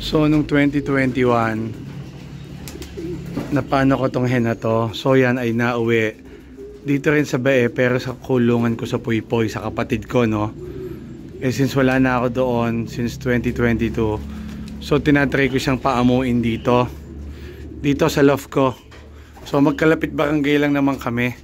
So, nung 2021, napano ko tong hen na to. So, yan ay nauwi. Dito rin sa Bae, pero sa kulungan ko sa Puypoy, sa kapatid ko, no? Eh, since wala na ako doon, since 2022, so, tinatry ko siyang paamuin dito. Dito sa loft ko. So, magkalapit barangay lang naman kami.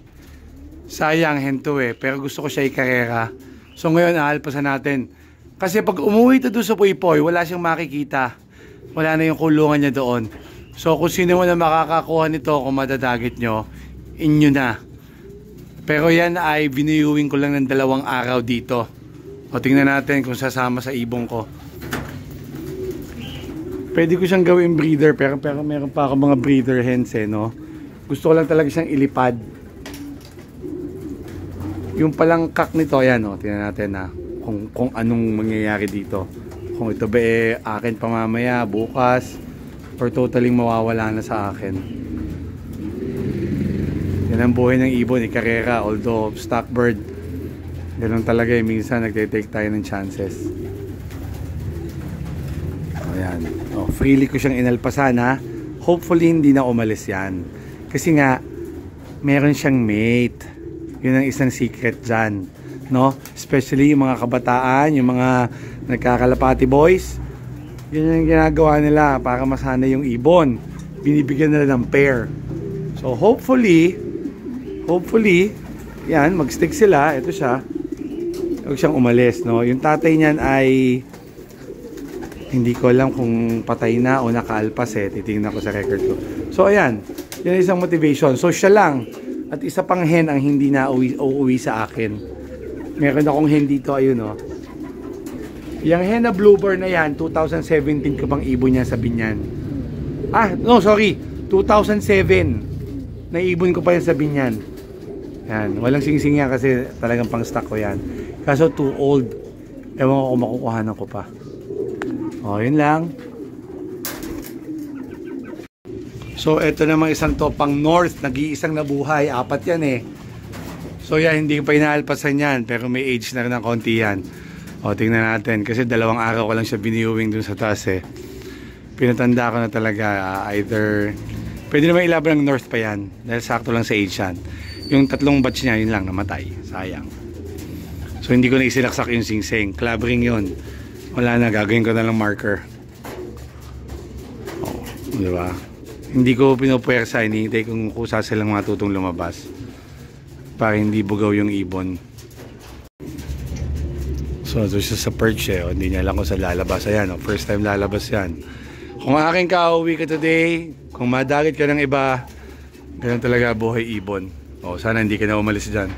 Sayang, hen to eh. Pero gusto ko siya ikarera. So, ngayon, aalpasan natin. Kasi pag umuwi ito doon sa Puypoy, wala siyang makikita. Wala na yung kulungan niya doon. So kung sino man na makakakuha nito, kung madadagit nyo, inyo na. Pero yan ay biniyuwing ko lang ng 2 araw dito. O tingnan natin kung sasama sa ibong ko. Pwede ko siyang gawing breeder, pero meron pa ako mga breeder hens eh, no? Gusto ko lang talaga siyang ilipad. Yung palang kak nito, yan o, tingnan natin na kung anong mangyayari dito. Kung ito ba eh akin pa mamaya, bukas, or totally mawawala na sa akin. Yan ang buhay ng ibon, ikarera. Although stock bird, ganun talaga eh, minsan nagte-take tayo ng chances. Ayan, freely ko siyang inalpasan ha. Hopefully hindi na umalis yan, kasi nga meron siyang mate. Yun ang isang secret dyan, no? Especially yung mga kabataan, yung mga nagkakalapati boys, yun yung ginagawa nila para masanay yung ibon. Binibigyan nila ng pair. So hopefully yan, mag-stick sila. Ito siya, huwag siyang umalis, no? Yung tatay niyan ay hindi ko alam kung patay na o nakaalpas eh. Titingnan ko sa record ko. So ayan, yun ang isang motivation. So siya lang at isa pang hen ang hindi na uuwi sa akin. Meron akong hen dito, ayun o. Yung hen na bluebird na yan, 2017 ko pang ibon niya sa Binyan. Ah, no, sorry. 2007. Naibon ko pa yan sa Binyan. Yan, walang sing-sing yan kasi talagang pang stock ko yan. Kaso too old. Ewan ko kung makukuhanan ko pa. O, yun lang. So, eto namang isang to pang north. Nag-iisang nabuhay. 4 yan eh. So, yan, hindi ko pa inaalpasan yan. Pero may age na rin ng konti yan. O, tingnan natin. Kasi 2 araw ko lang siya biniyuwing dun sa taas eh. Pinatanda ko na talaga. Either, pwede naman ilaban ng north pa yan. Dahil sakto lang sa age yan. Yung 3 batch niya, yun lang, namatay. Sayang. So, hindi ko na isinaksak yung sing-sing. Club ring yun. Wala na, gagawin ko na lang marker. O, diba? Hindi ko pinupuwersa. Hinihintay kung kusa silang matutong lumabas. Para hindi bugaw yung ibon. So, ito siya sa perch eh. O, hindi niya alam kung saan lalabas. Ayan, o, first time lalabas yan. Kung aking kauwi ka today, kung madagit ka ng iba, ganun talaga buhay ibon. O, sana hindi ka na umalis dyan.